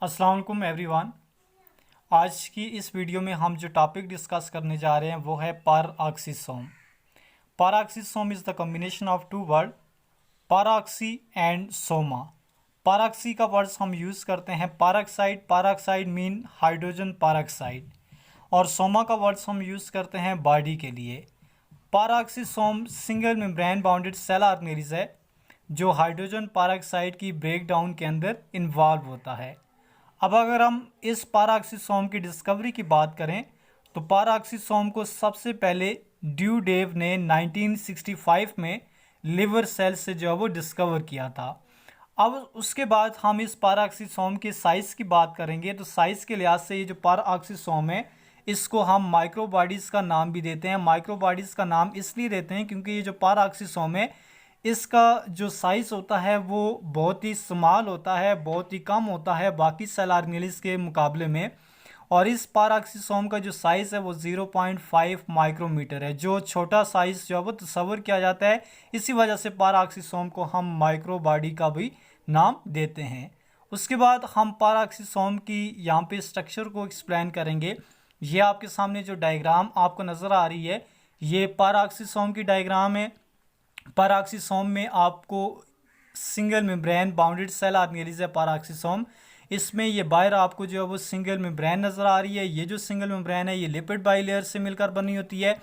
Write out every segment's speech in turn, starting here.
अस्सलाम वालेकुम एवरीवन। आज की इस वीडियो में हम जो टॉपिक डिस्कस करने जा रहे हैं वो है peroxisome. Peroxisome is the combination of two word peroxy and soma. Peroxy का वर्ड्स हम यूज़ करते हैं पारऑक्साइड, पारऑक्साइड मीन हाइड्रोजन पारऑक्साइड, और सोमा का वर्ड्स हम यूज़ करते हैं बॉडी के लिए। Peroxisome single membrane bounded cell organelles है जो हाइड्रोजन पारऑक्साइड की ब्रेकडाउन के अंदर इन्वॉल्व होता है। अब अगर हम इस पारऑक्सीसोम की डिस्कवरी की बात करें तो पारऑक्सीसोम को सबसे पहले ड्यूडेव ने 1965 में लिवर सेल से जो है वो डिस्कवर किया था। अब उसके बाद हम इस पारऑक्सीसोम के साइज़ की बात करेंगे तो साइज़ के लिहाज से ये जो पारऑक्सीसोम है इसको हम माइक्रोबॉडीज़ का नाम भी देते हैं। माइक्रोबॉडीज़ का नाम इसलिए देते हैं क्योंकि ये जो पारऑक्सीसोम है इसका जो साइज़ होता है वो बहुत ही स्मॉल होता है, बहुत ही कम होता है बाकी सेल ऑर्गेनेलिज के मुकाबले में। और इस पारऑक्सीसोम का जो साइज़ है वो 0.5 माइक्रोमीटर है, जो छोटा साइज़ जो है वो तस्वर किया जाता है। इसी वजह से पारऑक्सीसोम को हम माइक्रो बॉडी का भी नाम देते हैं। उसके बाद हम पारऑक्सीसोम की यहाँ पे स्ट्रक्चर को एक्सप्लेन करेंगे। ये आपके सामने जो डायग्राम आपको नज़र आ रही है ये पारऑक्सीसोम की डायग्राम है। पारऑक्सीसोम में आपको single membrane bounded cell organelles है पारऑक्सीसोम। इसमें ये बाहर आपको जो है वो सिंगल मेम्ब्रेन नज़र आ रही है। ये जो सिंगल मेम्ब्रेन है ये लिपिड बाइलेयर से मिलकर बनी होती है।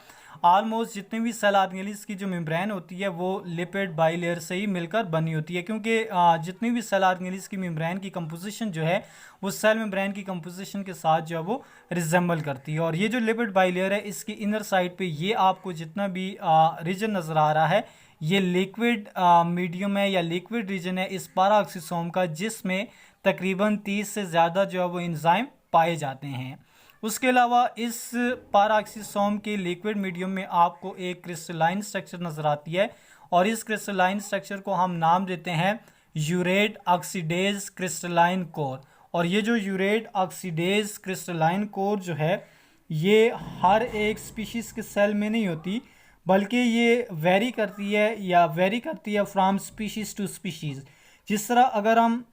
ऑलमोस्ट जितने भी सेल ऑर्गेनेलिज की जो मेम्ब्रेन होती है वो लिपिड बाइलेयर से ही मिलकर बनी होती है, क्योंकि जितनी भी सेल ऑर्गेनेलिज की मेम्ब्रेन की कंपोजिशन जो है वो सेल मेम्ब्रेन की कंपोजिशन के साथ जो है वो रिजेंबल करती है। और ये जो लिपिड बाइलेयर है इसकी इनर साइड पे ये आपको जितना भी रीजन नज़र आ रहा है ये लिक्विड मीडियम है या लिक्विड रीजन है इस पारऑक्सीसोम का, जिसमें तकरीबन 30 से ज़्यादा जो है वो एंजाइम पाए जाते हैं। उसके अलावा इस पारऑक्सीसोम के लिक्विड मीडियम में आपको एक क्रिस्टलाइन स्ट्रक्चर नज़र आती है और इस क्रिस्टलाइन स्ट्रक्चर को हम नाम देते हैं यूरेट ऑक्सीडेज क्रिस्टलाइन कोर। और ये जो यूरेट ऑक्सीडेज क्रिस्टलाइन कोर जो है ये हर एक स्पीशीज़ के सेल में नहीं होती, बल्कि ये वेरी करती है फ्रॉम स्पीशीज़ टू स्पीशीज़। जिस तरह अगर हम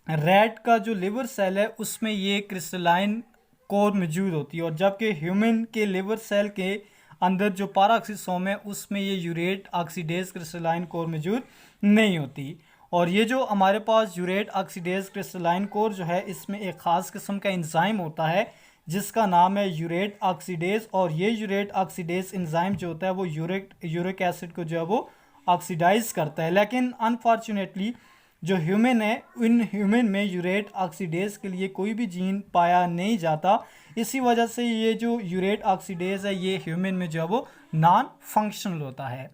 रैट का जो लिवर सेल है उसमें ये क्रिस्टलाइन कोर मौजूद होती है, और जबकि ह्यूमन के लिवर सेल के अंदर जो पारऑक्सीसोम है उसमें ये यूरेट ऑक्सीडेज क्रिस्टलाइन कोर मौजूद नहीं होती। और ये जो हमारे पास यूरेट ऑक्सीडेज क्रिस्टलाइन कोर जो है इसमें एक ख़ास किस्म का एंजाइम होता है जिसका नाम है यूरेट ऑक्सीडेज। और ये यूरेट ऑक्सीडेज एंजाइम जो होता है वो यूरिक एसिड को जो है वो ऑक्सीडाइज करता है। लेकिन अनफॉर्चुनेटली जो ह्यूमन है इन ह्यूमन में यूरेट ऑक्सीडेज के लिए कोई भी जीन पाया नहीं जाता। इसी वजह से ये जो यूरेट ऑक्सीडेज है ये ह्यूमन में जो है वो नॉन फंक्शनल होता है।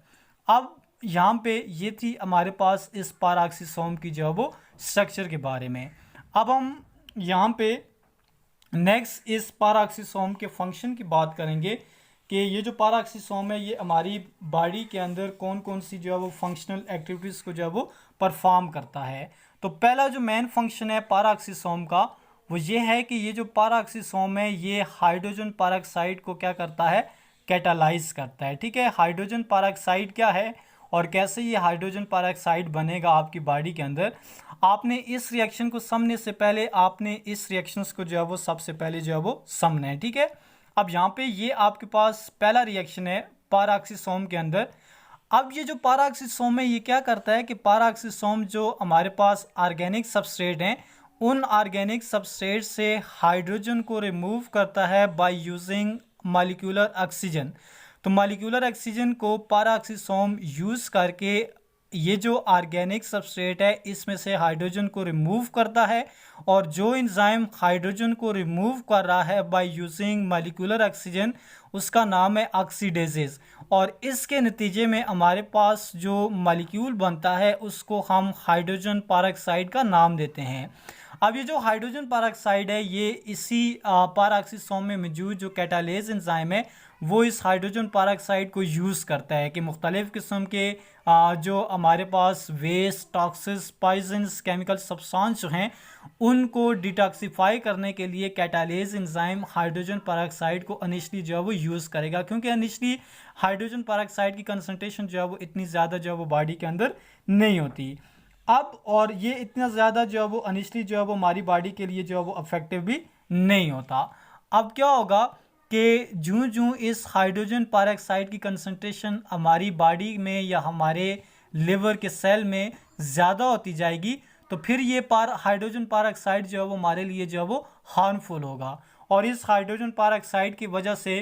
अब यहाँ पे ये थी हमारे पास इस पारऑक्सीसोम की जो है वो स्ट्रक्चर के बारे में। अब हम यहाँ पे नेक्स्ट इस पारऑक्सीसोम के फंक्शन की बात करेंगे कि ये जो पारऑक्सीसोम है ये हमारी बॉडी के अंदर कौन कौन सी जो है वो फंक्शनल एक्टिविटीज़ को जो है वो परफॉर्म करता है। तो पहला जो मेन फंक्शन है पारऑक्सीसोम का वो ये है कि ये जो पारऑक्सीसोम है ये हाइड्रोजन पारऑक्साइड को क्या करता है, कैटालाइज करता है। ठीक है, हाइड्रोजन पारऑक्साइड क्या है और कैसे ये हाइड्रोजन पारऑक्साइड बनेगा आपकी बॉडी के अंदर, आपने इस रिएक्शन को समझने से पहले आपने इस रिएक्शंस को जो है वो सबसे पहले जो है वो समझना है। ठीक है, अब यहाँ पे ये आपके पास पहला रिएक्शन है पारऑक्सीसोम के अंदर। अब ये जो पारऑक्सीसोम है ये क्या करता है कि पारऑक्सीसोम जो हमारे पास ऑर्गेनिक सबस्ट्रेट हैं उन ऑर्गेनिक सबस्ट्रेट से हाइड्रोजन को रिमूव करता है बाय यूजिंग मॉलिक्यूलर ऑक्सीजन। तो मॉलिक्यूलर ऑक्सीजन को पारऑक्सीसोम यूज़ करके ये जो ऑर्गेनिक सबस्ट्रेट है इसमें से हाइड्रोजन को रिमूव करता है, और जो एंजाइम हाइड्रोजन को रिमूव कर रहा है बाय यूजिंग मॉलिक्यूलर ऑक्सीजन उसका नाम है ऑक्सीडेजेस। और इसके नतीजे में हमारे पास जो मॉलिक्यूल बनता है उसको हम हाइड्रोजन पारऑक्साइड का नाम देते हैं। अब ये जो हाइड्रोजन पारऑक्साइड है ये इसी पारऑक्सीसोम में मौजूद जो कैटालेज एंजाइम है वो इस हाइड्रोजन पारऑक्साइड को यूज़ करता है कि मुख्तलिफ़ किस्म के जो हमारे पास waste, toxins, poisons, chemical substance जो हैं उनको डिटॉक्सिफाई करने के लिए कैटालेज एंजाइम हाइड्रोजन पारऑक्साइड को इनिशियली जो है वो यूज़ करेगा, क्योंकि इनिशियली हाइड्रोजन पारऑक्साइड की कंसनट्रेशन जो है वो इतनी ज़्यादा जो है वो बॉडी के अंदर नहीं होती। अब और ये इतना ज़्यादा जो है वो इनिशियली जो है वो हमारी बॉडी के लिए जो है वो अफेक्टिव भी नहीं होता। अब क्या होगा कि जूं जूं इस हाइड्रोजन पेरोक्साइड की कंसंट्रेशन हमारी बॉडी में या हमारे लिवर के सेल में ज़्यादा होती जाएगी, तो फिर ये हाइड्रोजन पेरोक्साइड जो है वो हमारे लिए जो है वो हार्मफुल होगा। और इस हाइड्रोजन पेरोक्साइड की वजह से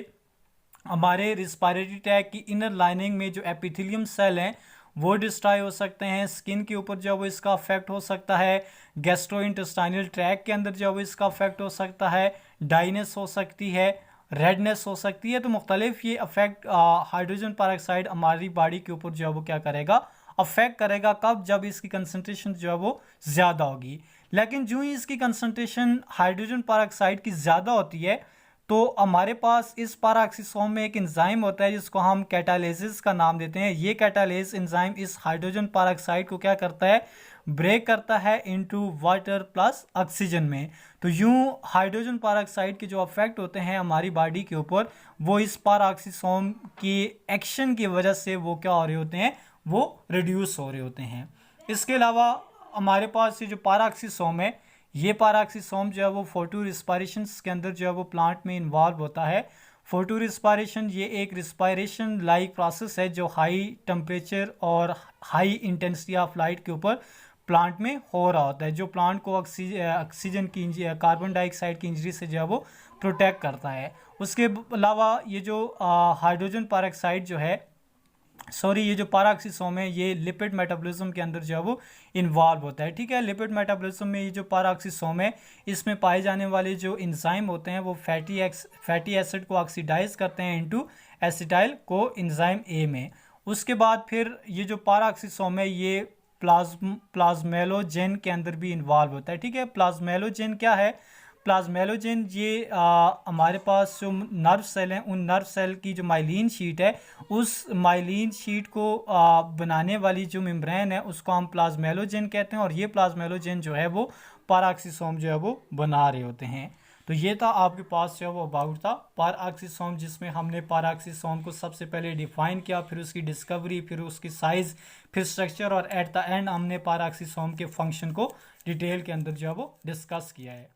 हमारे रिस्पायरेटरी ट्रैक की इनर लाइनिंग में जो एपिथेलियम सेल हैं वो डिस्ट्रॉय हो सकते हैं, स्किन के ऊपर जो है वो इसका अफेक्ट हो सकता है, गैस्ट्रोइंटेस्टाइनल ट्रैक के अंदर जो है वो इसका अफेक्ट हो सकता है, डाइनेस हो सकती है, रेडनेस हो सकती है। तो मुख्तलिफ ये अफेक्ट हाइड्रोजन पेरोक्साइड हमारी बॉडी के ऊपर जो है वो क्या करेगा, अफेक्ट करेगा। कब? जब इसकी कंसनट्रेशन जो है वो ज़्यादा होगी। लेकिन जो ही इसकी कंसनट्रेशन हाइड्रोजन पेरोक्साइड की ज़्यादा होती है तो हमारे पास इस पेरोक्सिसोम में एक एंजाइम होता है जिसको हम कैटालिसिस का नाम देते हैं। ये कैटालिस एंजाइम इस हाइड्रोजन पेरोक्साइड को क्या करता है, ब्रेक करता है इनटू वाटर प्लस ऑक्सीजन में। तो यूं हाइड्रोजन पेरोक्साइड के जो अफेक्ट होते हैं हमारी बॉडी के ऊपर, वो इस पेरोक्सिसोम की एक्शन की वजह से वो क्या हो रहे होते हैं, वो रिड्यूस हो रहे होते हैं। इसके अलावा हमारे पास ये जो पेरोक्सिसोम है, ये पेरोक्सिसोम जो है वो फोटो रिस्पायरेशन के अंदर जो है वो प्लांट में इन्वॉल्व होता है। फोटो रिस्पायरेशन ये एक रिस्पायरेशन लाइक प्रोसेस है जो हाई टेम्परेचर और हाई इंटेंसिटी ऑफ लाइट के ऊपर प्लांट में हो रहा होता है, जो प्लांट को ऑक्सीजन की कार्बन डाइऑक्साइड की इंजरी से जो है वो प्रोटेक्ट करता है। उसके अलावा ये जो हाइड्रोजन पेरोक्साइड जो है, ये जो पेरोक्सिसोम है, ये लिपिड मेटाबॉलिज्म के अंदर जो है वो इन्वॉल्व होता है। ठीक है, लिपिड मेटाबॉलिज्म में ये जो पेरोक्सिसोम है, इसमें पाए जाने वाले जो एंजाइम होते हैं वो फैटी एसिड को ऑक्सीडाइज करते हैं into acetyl co enzyme A में। उसके बाद फिर ये जो पेरोक्सिसोम है ये प्लाज्मेलोजेन के अंदर भी इन्वॉल्व होता है। ठीक है, प्लाज्मेलोजेन क्या है? प्लाज्मेलोजेन ये हमारे पास जो नर्व सेल हैं, उन नर्व सेल की जो माइलिन शीट है, उस माइलिन शीट को बनाने वाली जो मेम्ब्रेन है उसको हम प्लाज्मेलोजेन कहते हैं। और ये प्लाज्मेलोजेन जो है वो पेरोक्सिसोम जो है वो बना रहे होते हैं। तो ये था आपके पास जो है वो अबाउट था पेरोक्सिसोम, जिसमें हमने पेरोक्सिसोम को सबसे पहले डिफाइन किया, फिर उसकी डिस्कवरी, फिर उसकी साइज़, फिर स्ट्रक्चर, और एट द एंड हमने पेरोक्सिसोम के फंक्शन को डिटेल के अंदर जो है वो डिस्कस किया है।